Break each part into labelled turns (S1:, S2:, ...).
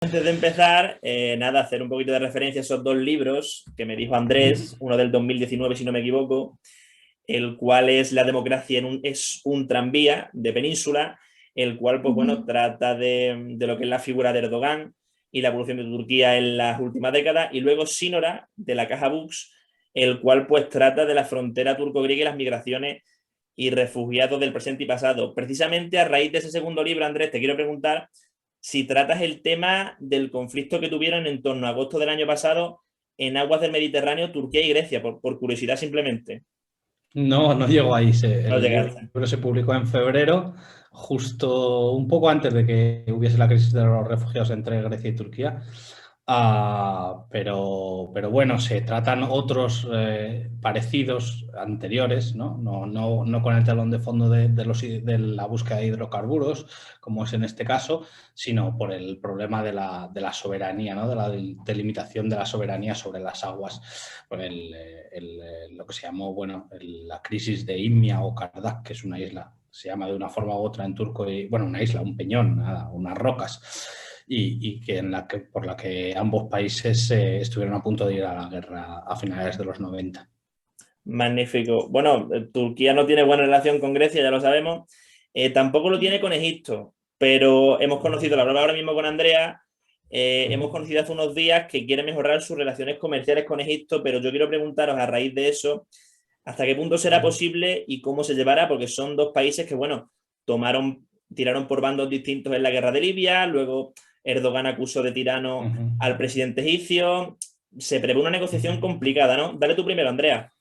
S1: Antes de empezar, nada, hacer un poquito de referencia a esos dos libros que me dijo Andrés, uno del 2019, si no me equivoco, el cual es La democracia es un tranvía de Península, el cual, pues bueno,
S2: Ujú.
S1: trata de lo que es la figura de Erdogan y la evolución de Turquía en las últimas décadas, y luego Sínora, de la Caja Books, el cual pues trata de la frontera turco-griega y las migraciones y refugiados del presente y pasado. Precisamente a raíz de ese segundo libro, Andrés, te quiero preguntar si tratas el tema del conflicto que tuvieron en torno a agosto del año pasado en aguas del Mediterráneo, Turquía y Grecia, por curiosidad simplemente.
S2: No, no llegó ahí.
S1: No
S2: El
S1: llegaste.
S2: libro se publicó en febrero, justo un poco antes de que hubiese la crisis de los refugiados entre Grecia y Turquía. Pero bueno, se tratan otros parecidos anteriores, ¿no? No con el telón de fondo de la búsqueda de hidrocarburos, como es en este caso, sino por el problema de la soberanía, ¿no? De la delimitación de la soberanía sobre las aguas, por lo que se llamó, bueno, la crisis de Imia o Kardak, que es una isla, se llama de una forma u otra en turco, y, bueno, una isla, un peñón, nada, unas rocas, y que por la que ambos países estuvieron a punto de ir a la guerra a finales de los 90.
S1: Magnífico. Bueno, Turquía no tiene buena relación con Grecia, ya lo sabemos. Tampoco lo tiene con Egipto, pero hemos conocido, la hablaba ahora mismo con Andrea, hemos conocido hace unos días que quiere mejorar sus relaciones comerciales con Egipto, pero yo quiero preguntaros a raíz de eso, ¿hasta qué punto será posible y cómo se llevará? Porque son dos países que, bueno, tiraron por bandos distintos en la guerra de Libia, luego Erdogan acusó de tirano
S2: Uh-huh.
S1: al presidente egipcio. Se prevé una negociación complicada, ¿no? Dale tú primero, Andrea.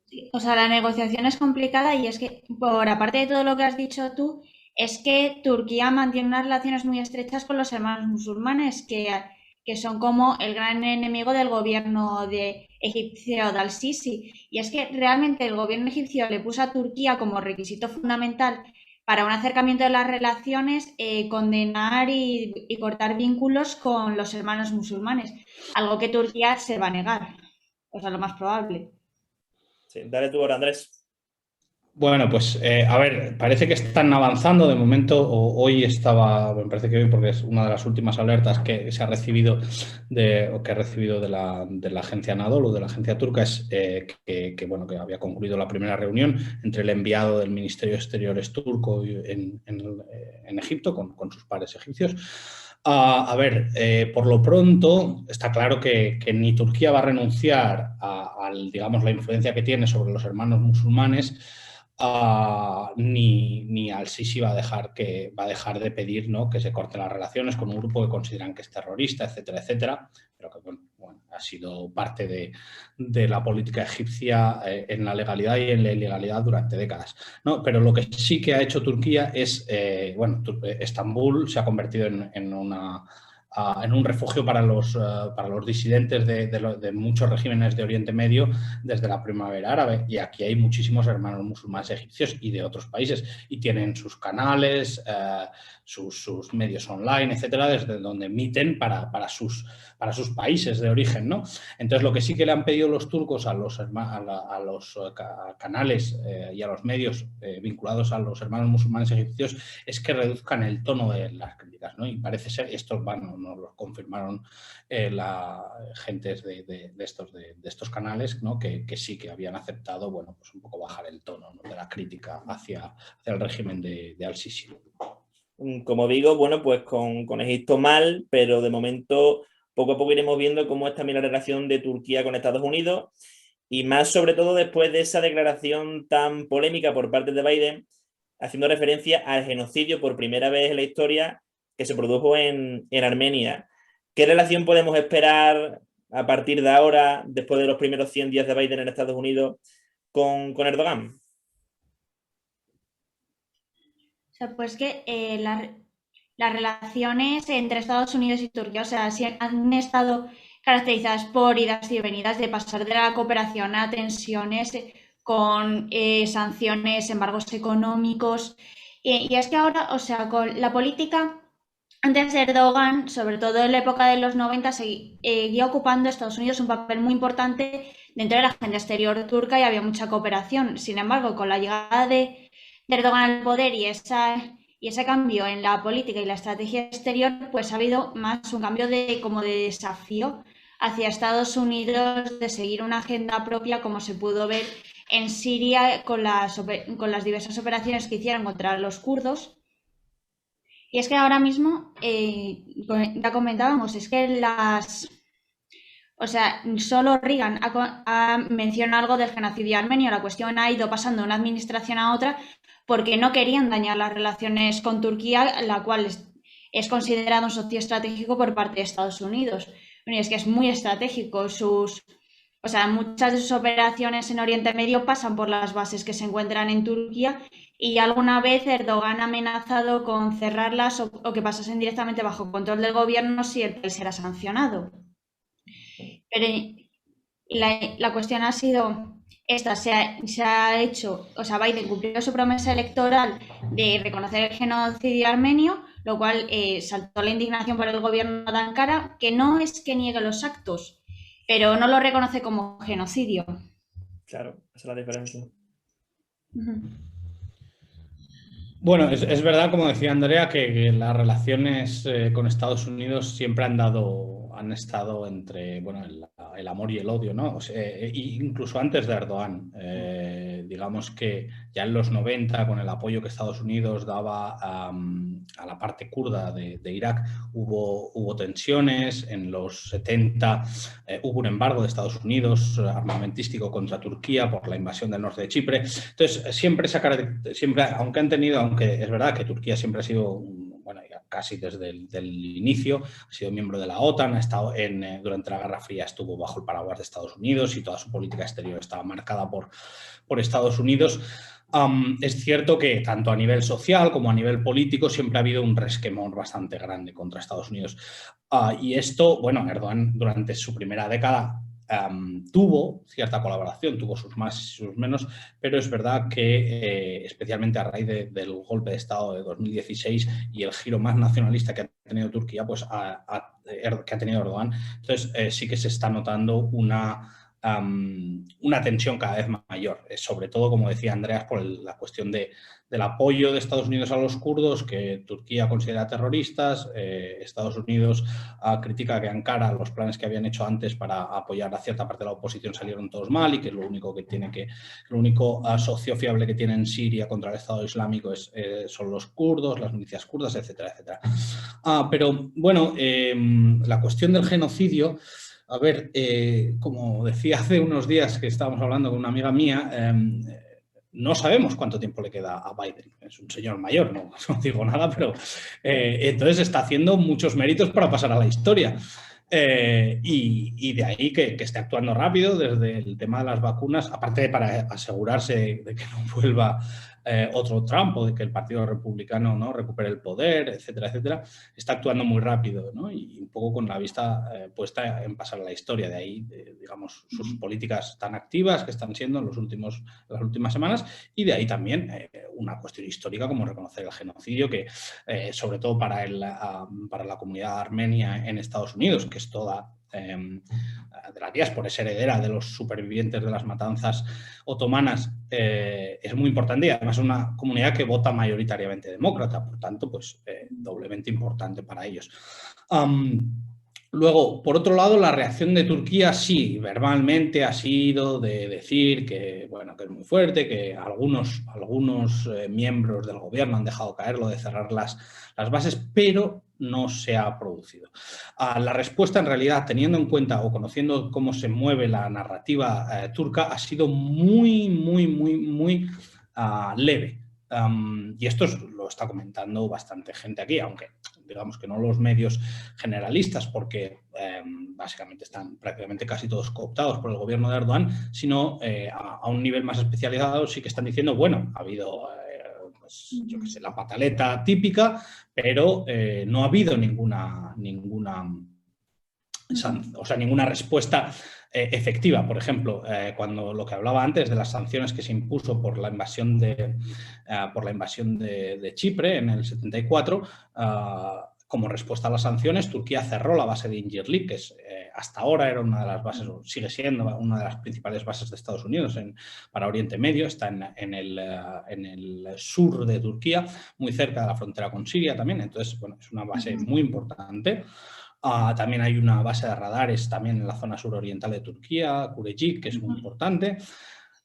S2: Sí, o sea, la negociación es complicada y es que, por aparte de todo lo que has dicho tú, es que Turquía mantiene unas relaciones muy estrechas con los hermanos musulmanes, que son como el gran enemigo del gobierno de egipcio de Al-Sisi. Y es que realmente el gobierno egipcio le puso a Turquía como requisito fundamental para un acercamiento de las relaciones, condenar y cortar vínculos con los hermanos musulmanes, algo que Turquía se va a negar, o sea, lo más probable.
S1: Sí, dale tú ahora, Andrés.
S2: Bueno, pues a ver, parece que están avanzando de momento. Hoy estaba, me parece que hoy, porque es una de las últimas alertas que se ha recibido o que ha recibido de la agencia Anadolu, de la agencia turca, es bueno, que había concluido la primera reunión entre el enviado del Ministerio de Exteriores turco en Egipto con sus pares egipcios. A ver, por lo pronto está claro que ni Turquía va a renunciar digamos, la influencia que tiene sobre los hermanos musulmanes, ni Al-Sisi va a dejar de pedir, ¿no?, que se corten las relaciones con un grupo que consideran que es terrorista, etcétera, etcétera, pero que bueno, ha sido parte de la política egipcia en la legalidad y en la ilegalidad durante décadas, ¿no? Pero lo que sí que ha hecho Turquía es, bueno, Estambul se ha convertido en un refugio para los disidentes de muchos regímenes de Oriente Medio desde la primavera árabe, y aquí hay muchísimos hermanos musulmanes egipcios y de otros países, y tienen sus canales, sus medios online, etcétera, desde donde emiten para sus países de origen, ¿no? Entonces, lo que sí que le han pedido los turcos a los canales y a los medios vinculados a los hermanos musulmanes egipcios es que reduzcan el tono de las críticas, ¿no? Y parece ser, esto nos lo confirmaron la gentes de estos canales, ¿no?, que sí que habían aceptado, bueno, pues un poco bajar el tono, ¿no?, de la crítica hacia el régimen de Al-Sisi.
S1: Como digo, bueno, pues con Egipto mal, pero de momento poco a poco iremos viendo cómo es también la relación de Turquía con Estados Unidos y más sobre todo después de esa declaración tan polémica por parte de Biden, haciendo referencia al genocidio por primera vez en la historia que se produjo en Armenia. ¿Qué relación podemos esperar a partir de ahora, después de los primeros 100 días de Biden en Estados Unidos, con Erdogan?
S2: O sea, pues que las relaciones entre Estados Unidos y Turquía, o sea, sí han estado caracterizadas por idas y venidas de pasar de la cooperación a tensiones, con sanciones, embargos económicos. Y es que ahora, o sea, con la política antes de Erdogan, sobre todo en la época de los 90, seguía ocupando Estados Unidos un papel muy importante dentro de la agenda exterior turca y había mucha cooperación. Sin embargo, con la llegada de Erdogan al poder y esa
S3: Y ese cambio en la política y la estrategia exterior, pues ha habido más un cambio como de desafío hacia Estados Unidos de seguir una agenda propia, como se pudo ver en Siria con las diversas operaciones que hicieron contra los kurdos. Y es que ahora mismo, ya comentábamos, es que o sea, solo Reagan ha mencionado algo del genocidio armenio. La cuestión ha ido pasando de una administración a otra porque no querían dañar las relaciones con Turquía, la cual es considerado un socio estratégico por parte de Estados Unidos. Bueno, y es que es muy estratégico. O sea, muchas de sus operaciones en Oriente Medio pasan por las bases que se encuentran en Turquía y alguna vez Erdogan ha amenazado con cerrarlas o que pasasen directamente bajo control del gobierno si el país era sancionado. Pero la cuestión ha sido esta, se ha hecho, o sea, Biden cumplió su promesa electoral de reconocer el genocidio armenio, lo cual saltó la indignación por el gobierno de Ankara, que no es que niegue los actos, pero no lo reconoce como genocidio.
S1: Claro, esa es la diferencia.
S2: Bueno, es verdad, como decía Andrea, que las relaciones con Estados Unidos siempre han estado entre, bueno, el amor y el odio, ¿no? O sea, incluso antes de Erdogan. Digamos que ya en los 90, con el apoyo que Estados Unidos daba a la parte kurda de Irak, hubo tensiones. En los 70 hubo un embargo de Estados Unidos armamentístico contra Turquía por la invasión del norte de Chipre. Entonces, siempre, aunque es verdad que Turquía siempre ha sido, bueno, ya casi desde el inicio, ha sido miembro de la OTAN, ha estado durante la Guerra Fría estuvo bajo el paraguas de Estados Unidos y toda su política exterior estaba marcada por Estados Unidos. Es cierto que tanto a nivel social como a nivel político siempre ha habido un resquemor bastante grande contra Estados Unidos. Y esto, bueno, Erdogan durante su primera década tuvo cierta colaboración, tuvo sus más y sus menos, pero es verdad que especialmente a raíz del golpe de Estado de 2016 y el giro más nacionalista que ha tenido Turquía, pues que ha tenido Erdogan, entonces sí que se está notando una tensión cada vez mayor, sobre todo, como decía Andreas, por la cuestión del apoyo de Estados Unidos a los kurdos, que Turquía considera terroristas. Estados Unidos critica que Ankara, los planes que habían hecho antes para apoyar a cierta parte de la oposición salieron todos mal y que lo único socio fiable que tiene en Siria contra el Estado Islámico son los kurdos, las milicias kurdas, etcétera, etcétera. Pero bueno, la cuestión del genocidio. A ver, como decía hace unos días que estábamos hablando con una amiga mía, no sabemos cuánto tiempo le queda a Biden. Es un señor mayor, no digo nada, pero entonces está haciendo muchos méritos para pasar a la historia. Y de ahí que esté actuando rápido desde el tema de las vacunas, aparte de para asegurarse de que no vuelva otro Trump o de que el Partido Republicano no recupere el poder, etcétera, etcétera, está actuando muy rápido, ¿no? Y un poco con la vista puesta en pasar a la historia. De ahí, digamos, sus políticas tan activas que están siendo en las últimas semanas, y de ahí también una cuestión histórica como reconocer el genocidio, que sobre todo para la comunidad armenia en Estados Unidos, que es toda de la diáspora, es heredera de los supervivientes de las matanzas otomanas, es muy importante, y además es una comunidad que vota mayoritariamente demócrata, por tanto, pues doblemente importante para ellos. Luego, por otro lado, la reacción de Turquía, sí, verbalmente ha sido de decir que, bueno, que es muy fuerte, que algunos miembros del gobierno han dejado caer lo de cerrar las bases, pero no se ha producido. La respuesta, en realidad, teniendo en cuenta o conociendo cómo se mueve la narrativa turca, ha sido muy, muy, muy, muy leve. Y esto lo está comentando bastante gente aquí, aunque digamos que no los medios generalistas, porque básicamente están prácticamente casi todos cooptados por el gobierno de Erdogan, sino a un nivel más especializado sí que están diciendo, bueno, ha habido pues, yo qué sé, la pataleta típica, pero no ha habido ninguna respuesta efectiva. Por ejemplo, cuando lo que hablaba antes de las sanciones que se impuso por la invasión de Chipre en el 74, como respuesta a las sanciones, Turquía cerró la base de Incirlik, que es hasta ahora era una de las bases, o sigue siendo una de las principales bases de Estados Unidos para Oriente Medio, está en el sur de Turquía, muy cerca de la frontera con Siria también, entonces, bueno, es una base muy importante. También hay una base de radares también en la zona suroriental de Turquía, Kurecik, que es muy importante.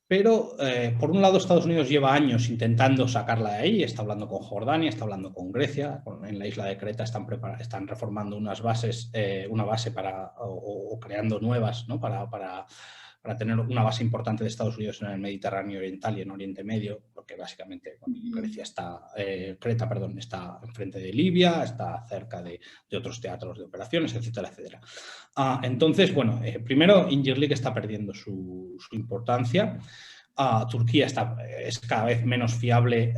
S2: Pero, por un lado, Estados Unidos lleva años intentando sacarla de ahí, está hablando con Jordania, está hablando con Grecia, en la isla de Creta están reformando una base o creando nuevas, ¿no? para tener una base importante de Estados Unidos en el Mediterráneo Oriental y en Oriente Medio, porque básicamente Creta está enfrente de Libia, está cerca de otros teatros de operaciones, etcétera, etcétera. Entonces, bueno, primero Incirlik está perdiendo su importancia. Turquía es cada vez menos fiable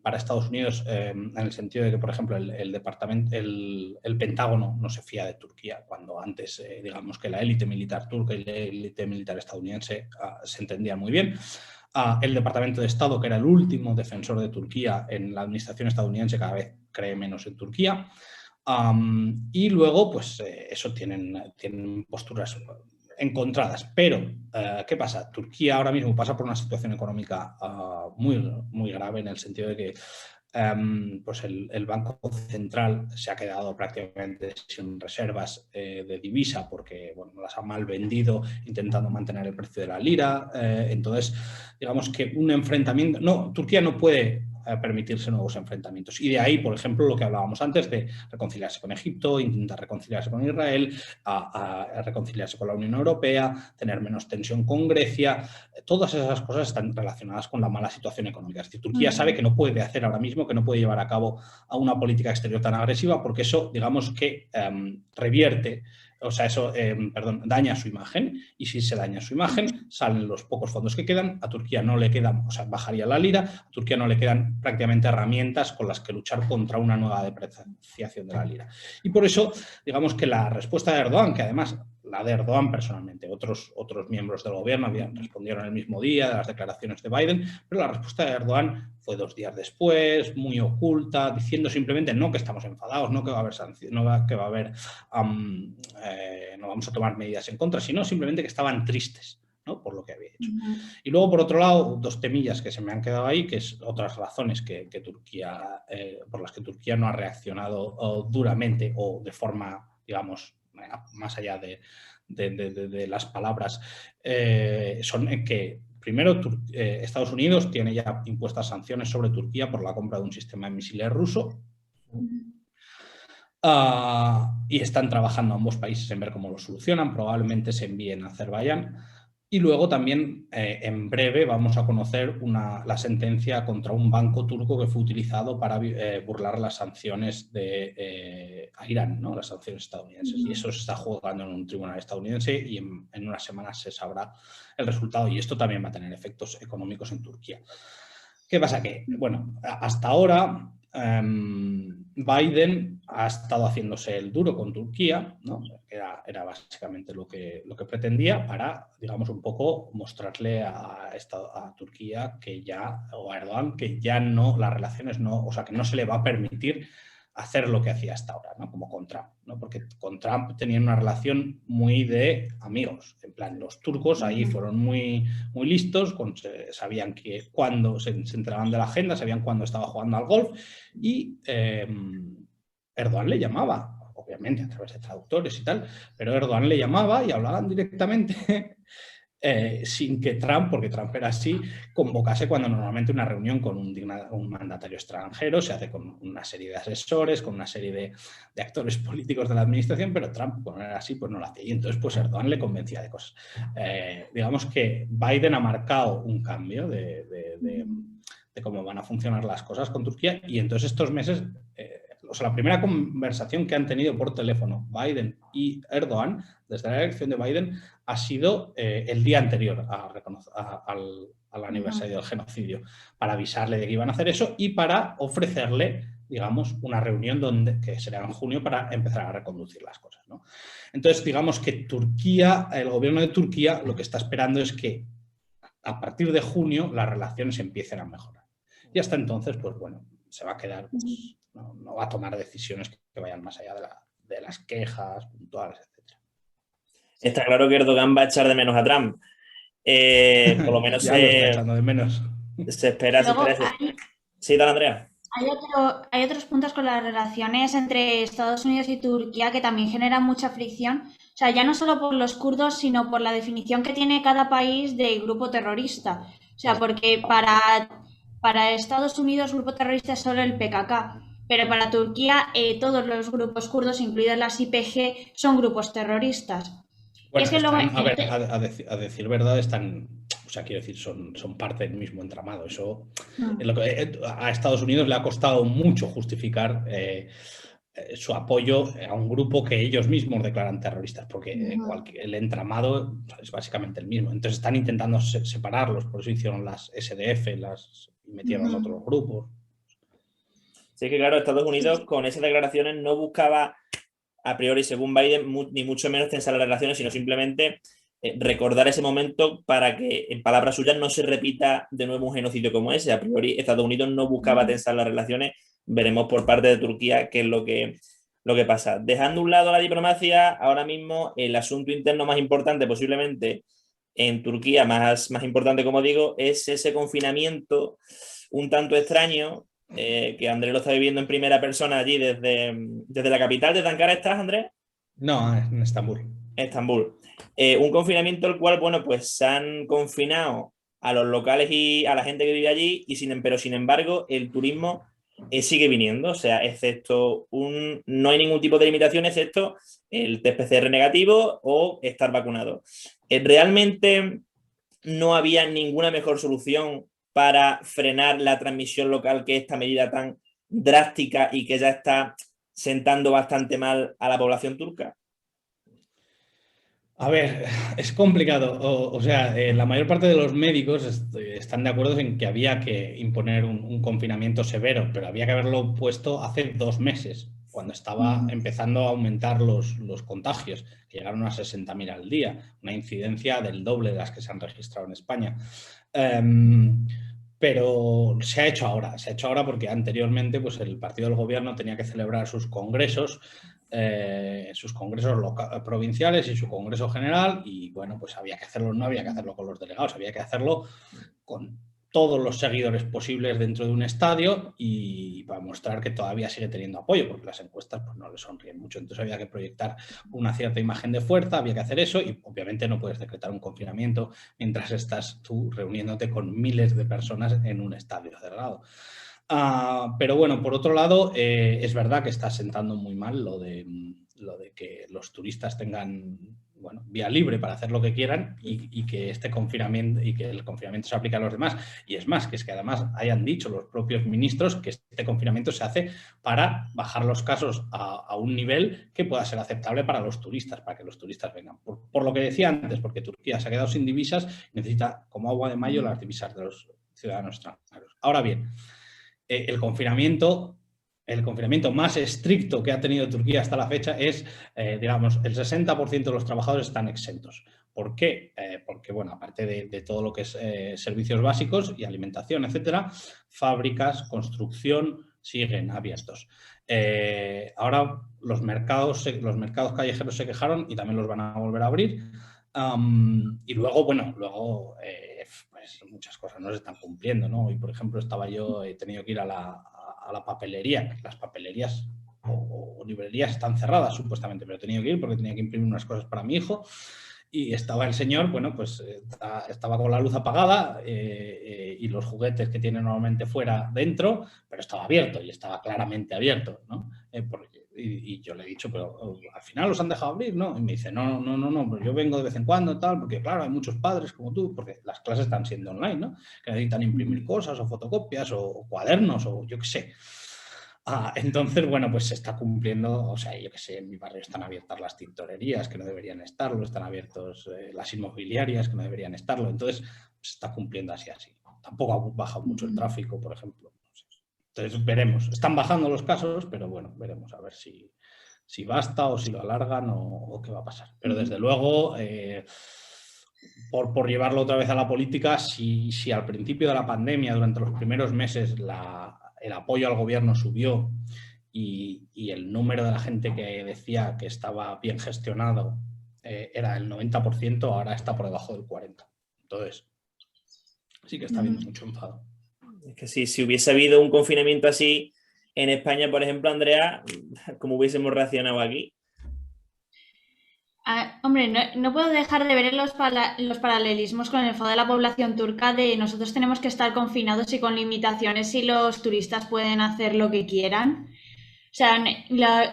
S2: para Estados Unidos en el sentido de que, por ejemplo, el Pentágono no se fía de Turquía, cuando antes, digamos que la élite militar turca y la élite militar estadounidense se entendían muy bien. El Departamento de Estado, que era el último defensor de Turquía en la administración estadounidense, cada vez cree menos en Turquía. Y luego, pues eso tienen posturas encontradas. Pero, ¿qué pasa? Turquía ahora mismo pasa por una situación económica muy, muy grave, en el sentido de que pues el Banco Central se ha quedado prácticamente sin reservas de divisa, porque bueno, las ha mal vendido intentando mantener el precio de la lira. Entonces, digamos que un enfrentamiento... No, Turquía no puede permitirse nuevos enfrentamientos. Y de ahí, por ejemplo, lo que hablábamos antes de reconciliarse con Egipto, intentar reconciliarse con Israel, a reconciliarse con la Unión Europea, tener menos tensión con Grecia. Todas esas cosas están relacionadas con la mala situación económica. Es decir, Turquía sabe que no puede hacer ahora mismo, que no puede llevar a cabo a una política exterior tan agresiva, porque eso, digamos que revierte, o sea, eso, daña su imagen, y si se daña su imagen, salen los pocos fondos que quedan, a Turquía no le quedan, o sea, bajaría la lira, a Turquía no le quedan prácticamente herramientas con las que luchar contra una nueva depreciación de la lira. Y por eso, digamos que la respuesta de Erdogan, que además la de Erdogan personalmente, otros miembros del gobierno respondieron el mismo día de las declaraciones de Biden, pero la respuesta de Erdogan fue 2 días después, muy oculta, diciendo simplemente no que estamos enfadados, no que va a haber sanciones, no que va a haber, no vamos a tomar medidas en contra, sino simplemente que estaban tristes, ¿no? Por lo que había hecho. Y luego, por otro lado, 2 temillas que se me han quedado ahí, que es otras razones Turquía, por las que Turquía no ha reaccionado duramente o de forma, digamos, más allá de las palabras, son que primero Estados Unidos tiene ya impuestas sanciones sobre Turquía por la compra de un sistema de misiles ruso. Y están trabajando ambos países en ver cómo lo solucionan. Probablemente se envíen a Azerbaiyán. Y luego también, en breve, vamos a conocer la sentencia contra un banco turco que fue utilizado para burlar las sanciones a Irán, ¿no? Las sanciones estadounidenses. Y eso se está juzgando en un tribunal estadounidense y en unas semanas se sabrá el resultado. Y esto también va a tener efectos económicos en Turquía. ¿Qué pasa? Que, bueno, hasta ahora Biden ha estado haciéndose el duro con Turquía, ¿no? Era básicamente lo que pretendía, para, digamos, un poco mostrarle a Turquía o a Erdogan, que ya no, las relaciones no, o sea, que no se le va a permitir hacer lo que hacía hasta ahora, ¿no? Como con Trump, ¿no? Porque con Trump tenían una relación muy de amigos. En plan, los turcos ahí fueron muy, muy listos, sabían que cuando se enteraban de la agenda, sabían cuándo estaba jugando al golf, y Erdogan le llamaba, obviamente a través de traductores y tal, pero Erdogan le llamaba y hablaban directamente sin que Trump, porque Trump era así, convocase cuando normalmente una reunión con un mandatario extranjero se hace con una serie de asesores, con una serie de actores políticos de la administración, pero Trump, cuando era así, pues no lo hacía. Y entonces, pues Erdogan le convencía de cosas. Digamos que Biden ha marcado un cambio de cómo van a funcionar las cosas con Turquía, y entonces estos meses... o sea, la primera conversación que han tenido por teléfono Biden y Erdogan desde la elección de Biden ha sido el día anterior al aniversario del genocidio, para avisarle de que iban a hacer eso y para ofrecerle, digamos, una reunión que será en junio, para empezar a reconducir las cosas, ¿no? Entonces, digamos que el gobierno de Turquía lo que está esperando es que a partir de junio las relaciones empiecen a mejorar. Y hasta entonces, pues bueno, se va a quedar... Pues, no va a tomar decisiones que vayan más allá de las quejas puntuales, etc.
S1: Está claro que Erdogan va a echar de menos a Trump. Por lo menos
S2: Ya lo está echando de menos.
S1: se espera.
S3: Luego
S1: Sí, dale, Andrea.
S3: hay otros puntos con las relaciones entre Estados Unidos y Turquía que también generan mucha fricción. O sea, ya no solo por los kurdos, sino por la definición que tiene cada país de grupo terrorista. O sea, porque para Estados Unidos grupo terrorista es solo el PKK, pero para Turquía todos los grupos kurdos, incluidas las YPG, son grupos terroristas.
S2: Bueno,
S3: Es que luego,
S2: a ver, a decir verdad, están, o sea, quiero decir, son parte del mismo entramado. Eso es lo que a Estados Unidos le ha costado mucho justificar su apoyo a un grupo que ellos mismos declaran terroristas, porque el entramado es básicamente el mismo. Entonces están intentando separarlos, por eso hicieron las SDF, y metieron otros grupos.
S1: Sí, que claro, Estados Unidos con esas declaraciones no buscaba a priori, según Biden, ni mucho menos tensar las relaciones, sino simplemente recordar ese momento para que, en palabras suyas, no se repita de nuevo un genocidio como ese. A priori, Estados Unidos no buscaba tensar las relaciones. Veremos por parte de Turquía qué es lo que pasa. Dejando a un lado la diplomacia, ahora mismo el asunto interno más importante, posiblemente en Turquía, más importante, como digo, es ese confinamiento un tanto extraño que Andrés lo está viviendo en primera persona allí desde la capital. ¿Desde Ankara estás, Andrés?
S2: No, en Estambul.
S1: Estambul. Un confinamiento el cual, bueno, pues se han confinado a los locales y a la gente que vive allí, pero sin embargo el turismo sigue viniendo, o sea, no hay ningún tipo de limitación excepto el test PCR negativo o estar vacunado. Realmente no había ninguna mejor solución para frenar la transmisión local que esta medida tan drástica y que ya está sentando bastante mal a la población turca.
S2: A ver, es complicado. O sea, la mayor parte de los médicos están de acuerdo en que había que imponer un confinamiento severo, pero había que haberlo puesto hace 2 meses, cuando estaba empezando a aumentar los contagios, que llegaron a 60.000 al día, una incidencia del doble de las que se han registrado en España. Pero se ha hecho ahora porque anteriormente pues, el partido del gobierno tenía que celebrar sus congresos provinciales y su congreso general, y bueno, pues había que hacerlo, no había que hacerlo con los delegados, había que hacerlo con todos los seguidores posibles dentro de un estadio y para mostrar que todavía sigue teniendo apoyo, porque las encuestas pues, no le sonríen mucho. Entonces había que proyectar una cierta imagen de fuerza, había que hacer eso y obviamente no puedes decretar un confinamiento mientras estás tú reuniéndote con miles de personas en un estadio cerrado. Pero bueno, por otro lado, es verdad que está sentando muy mal lo de que los turistas tengan vía libre para hacer lo que quieran y que este confinamiento y que el confinamiento se aplique a los demás. Y es más, que además hayan dicho los propios ministros que este confinamiento se hace para bajar los casos a un nivel que pueda ser aceptable para los turistas, para que los turistas vengan. Por lo que decía antes, porque Turquía se ha quedado sin divisas, necesita como agua de mayo las divisas de los ciudadanos extranjeros. Ahora bien, el confinamiento más estricto que ha tenido Turquía hasta la fecha es, digamos, el 60% de los trabajadores están exentos. ¿Por qué? Porque, bueno, aparte de todo lo que es servicios básicos y alimentación, etcétera, fábricas, construcción, siguen abiertos. Ahora los mercados callejeros se quejaron y también los van a volver a abrir. Y luego, pues muchas cosas no se están cumpliendo, ¿no? Hoy, por ejemplo, he tenido que ir a la papelería. Las papelerías o librerías están cerradas, supuestamente, pero he tenido que ir porque tenía que imprimir unas cosas para mi hijo. Y estaba el señor, pues estaba con la luz apagada y los juguetes que tiene normalmente fuera dentro, pero estaba abierto y estaba claramente abierto, ¿no? Y yo le he dicho, pero al final los han dejado abrir, ¿no? Y me dice, no, pues yo vengo de vez en cuando y tal, porque claro, hay muchos padres como tú, porque las clases están siendo online, ¿no? Que necesitan imprimir cosas o fotocopias o cuadernos o yo qué sé. Entonces, pues se está cumpliendo, o sea, yo qué sé, en mi barrio están abiertas las tintorerías que no deberían estarlo, están abiertos las inmobiliarias que no deberían estarlo, entonces se está cumpliendo así. Tampoco ha bajado mucho el tráfico, por ejemplo. Entonces veremos, están bajando los casos, pero bueno, veremos a ver si basta o si lo alargan o qué va a pasar. Pero desde luego, por llevarlo otra vez a la política, si al principio de la pandemia, durante los primeros meses, el apoyo al gobierno subió y el número de la gente que decía que estaba bien gestionado era el 90%, ahora está por debajo del 40%. Entonces, sí que está habiendo mucho enfado.
S1: Es que si hubiese habido un confinamiento así en España, por ejemplo, Andrea, ¿cómo hubiésemos reaccionado aquí?
S3: Hombre, no puedo dejar de ver los paralelismos con el enfado de la población turca de nosotros tenemos que estar confinados y con limitaciones y los turistas pueden hacer lo que quieran. O sea,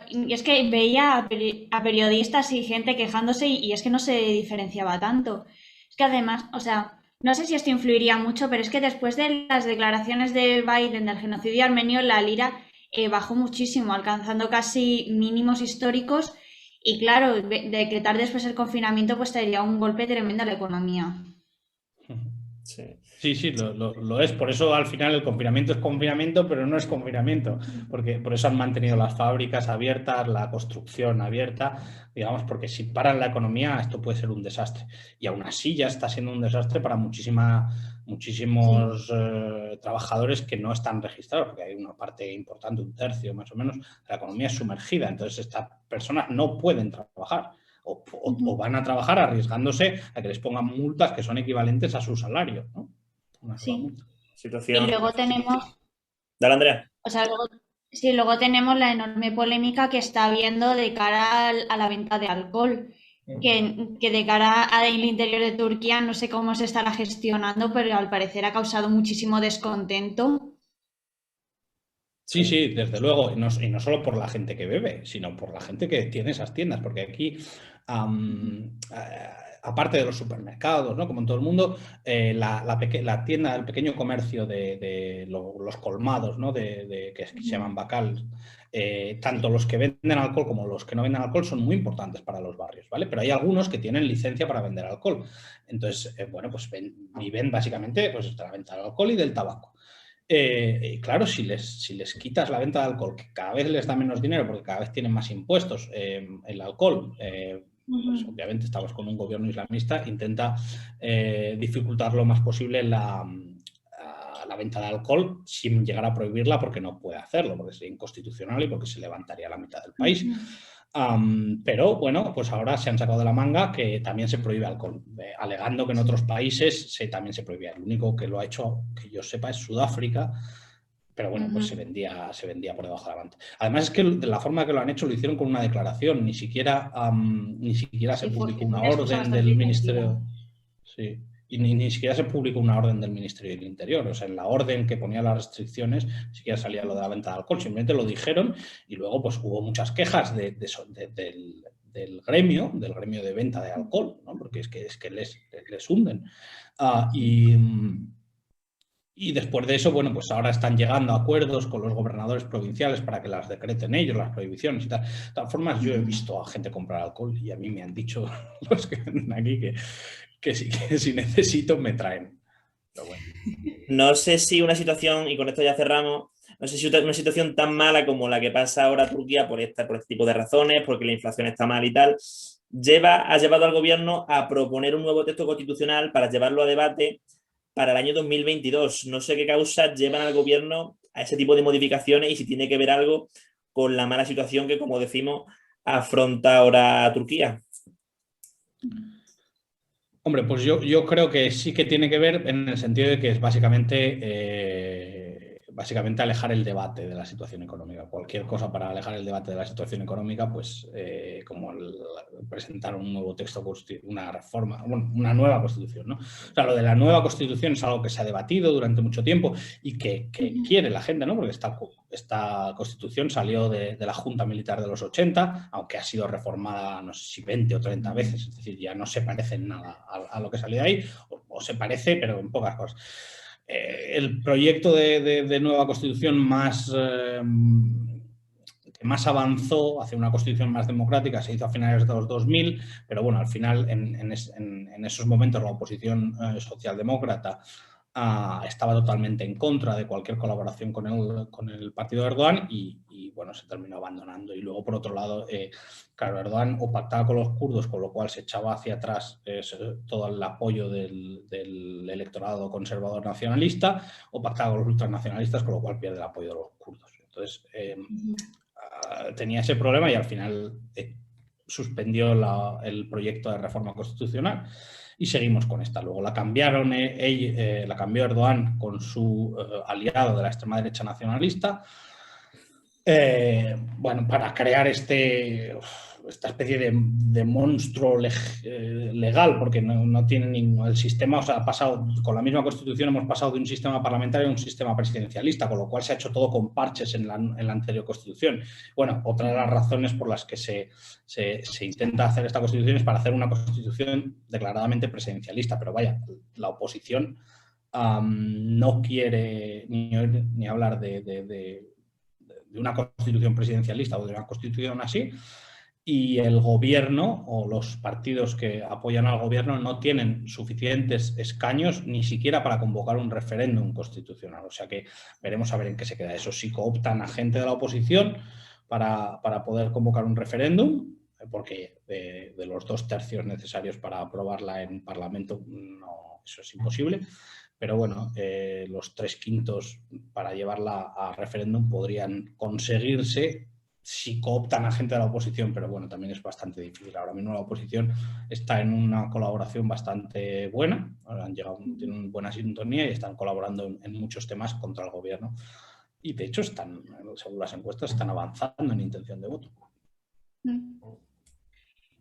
S3: y es que veía a periodistas y gente quejándose y es que no se diferenciaba tanto. Es que además, o sea, no sé si esto influiría mucho, pero es que después de las declaraciones de Biden del genocidio armenio, la lira bajó muchísimo, alcanzando casi mínimos históricos y claro, decretar después el confinamiento pues sería un golpe tremendo a la economía.
S2: Sí, lo es. Por eso al final el confinamiento es confinamiento, pero no es confinamiento. Porque por eso han mantenido las fábricas abiertas, la construcción abierta, digamos, porque si paran la economía esto puede ser un desastre. Y aún así ya está siendo un desastre para muchísimos trabajadores que no están registrados, porque hay una parte importante, un tercio más o menos, de la economía sumergida. Entonces estas personas no pueden trabajar. O van a trabajar arriesgándose a que les pongan multas que son equivalentes a su salario, ¿no?
S3: Sí.
S1: Situación.
S3: Y luego tenemos...
S1: Dale, Andrea.
S3: O sea, luego tenemos la enorme polémica que está habiendo de cara a la venta de alcohol, que de cara al interior de Turquía no sé cómo se estará gestionando, pero al parecer ha causado muchísimo descontento.
S2: Sí, desde luego, y no solo por la gente que bebe, sino por la gente que tiene esas tiendas, porque aquí, aparte de los supermercados, ¿no? Como en todo el mundo, la tienda, el pequeño comercio de los colmados, ¿no? Que se llaman bacal, tanto los que venden alcohol como los que no venden alcohol son muy importantes para los barrios, ¿vale? Pero hay algunos que tienen licencia para vender alcohol. Entonces, bueno, pues viven básicamente pues, de la venta del alcohol y del tabaco. Claro, si les quitas la venta de alcohol, que cada vez les da menos dinero porque cada vez tienen más impuestos, el alcohol, pues obviamente estamos con un gobierno islamista, intenta dificultar lo más posible la venta de alcohol sin llegar a prohibirla porque no puede hacerlo, porque es inconstitucional y porque se levantaría la mitad del país. Pero bueno, pues ahora se han sacado de la manga que también se prohíbe alcohol, alegando que en otros países también se prohibía. El único que lo ha hecho, que yo sepa, es Sudáfrica, pero bueno, pues se vendía por debajo de la manta. Además es que de la forma que lo han hecho lo hicieron con una declaración, ni siquiera se publicó una orden del Ministerio. Sí. Y ni siquiera se publicó una orden del Ministerio del Interior. O sea, en la orden que ponía las restricciones ni siquiera salía lo de la venta de alcohol. Simplemente lo dijeron y luego pues hubo muchas quejas del gremio de venta de alcohol, ¿no? Porque es que les hunden. Y después de eso, bueno, pues ahora están llegando a acuerdos con los gobernadores provinciales para que las decreten ellos, las prohibiciones y tal. De todas formas, yo he visto a gente comprar alcohol y a mí me han dicho los que venden aquí que si necesito me traen. Pero bueno.
S1: No sé si una situación, y con esto ya cerramos, no sé si una situación tan mala como la que pasa ahora Turquía por este tipo de razones, porque la inflación está mal y tal, ha llevado al gobierno a proponer un nuevo texto constitucional para llevarlo a debate para el año 2022. No sé qué causas llevan al gobierno a ese tipo de modificaciones y si tiene que ver algo con la mala situación que, como decimos, afronta ahora Turquía.
S2: Hombre, pues yo creo que sí que tiene que ver en el sentido de que es básicamente alejar el debate de la situación económica. Cualquier cosa para alejar el debate de la situación económica, pues como presentar un nuevo texto, una reforma, bueno, una nueva constitución, ¿no? O sea, lo de la nueva constitución es algo que se ha debatido durante mucho tiempo y que quiere la gente, ¿no? Porque esta constitución salió de la Junta Militar de los 80, aunque ha sido reformada, no sé si 20 o 30 veces, es decir, ya no se parece en nada a lo que salió de ahí, o se parece, pero en pocas cosas. El proyecto de nueva constitución que más avanzó hacia una constitución más democrática se hizo a finales de los 2000, pero bueno, al final en esos momentos la oposición socialdemócrata estaba totalmente en contra de cualquier colaboración con el partido de Erdogan y bueno, se terminó abandonando. Y luego, por otro lado, claro, Erdogan o pactaba con los kurdos, con lo cual se echaba hacia atrás todo el apoyo del electorado conservador nacionalista, o pactaba con los ultranacionalistas, con lo cual pierde el apoyo de los kurdos. Entonces, tenía ese problema y al final suspendió el proyecto de reforma constitucional y seguimos con esta. Luego la cambiaron, la cambió Erdogan con su aliado de la extrema derecha nacionalista, bueno, para crear esta especie de monstruo legal, porque no tiene ningún... El sistema, o sea, ha pasado, con la misma Constitución hemos pasado de un sistema parlamentario a un sistema presidencialista, con lo cual se ha hecho todo con parches en la anterior Constitución. Bueno, otra de las razones por las que se intenta hacer esta Constitución es para hacer una Constitución declaradamente presidencialista, pero vaya, la oposición no quiere ni hablar de una constitución presidencialista o de una constitución así, y el gobierno o los partidos que apoyan al gobierno no tienen suficientes escaños ni siquiera para convocar un referéndum constitucional. O sea que veremos a ver en qué se queda eso. Si cooptan a gente de la oposición para poder convocar un referéndum, porque de los 2/3 necesarios para aprobarla en Parlamento, no, eso es imposible. Pero bueno, los 3/5 para llevarla a referéndum podrían conseguirse si cooptan a gente de la oposición, pero bueno, también es bastante difícil. Ahora mismo la oposición está en una colaboración bastante buena, tienen buena sintonía y están colaborando en muchos temas contra el gobierno. Y de hecho, según las encuestas, están avanzando en intención de voto.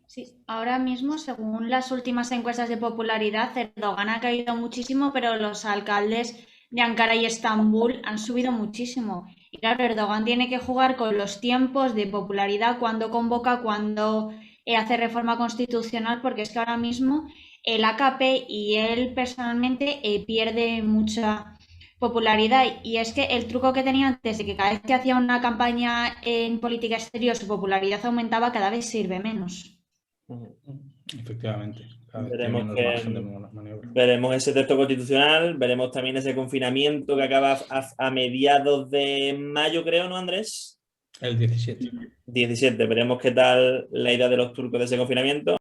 S3: Sí, ahora mismo, según las últimas encuestas de popularidad, Erdogan ha caído muchísimo, pero los alcaldes de Ankara y Estambul han subido muchísimo. Y claro, Erdogan tiene que jugar con los tiempos de popularidad, cuando convoca, cuando hace reforma constitucional, porque es que ahora mismo el AKP y él personalmente pierde mucha popularidad. Y es que el truco que tenía antes de que cada vez que hacía una campaña en política exterior su popularidad aumentaba, cada vez sirve menos.
S2: Efectivamente.
S1: Veremos ese texto constitucional, veremos también ese confinamiento que acaba a mediados de mayo, creo, ¿no, Andrés?
S2: El 17.
S1: 17, veremos qué tal la idea de los turcos de ese confinamiento.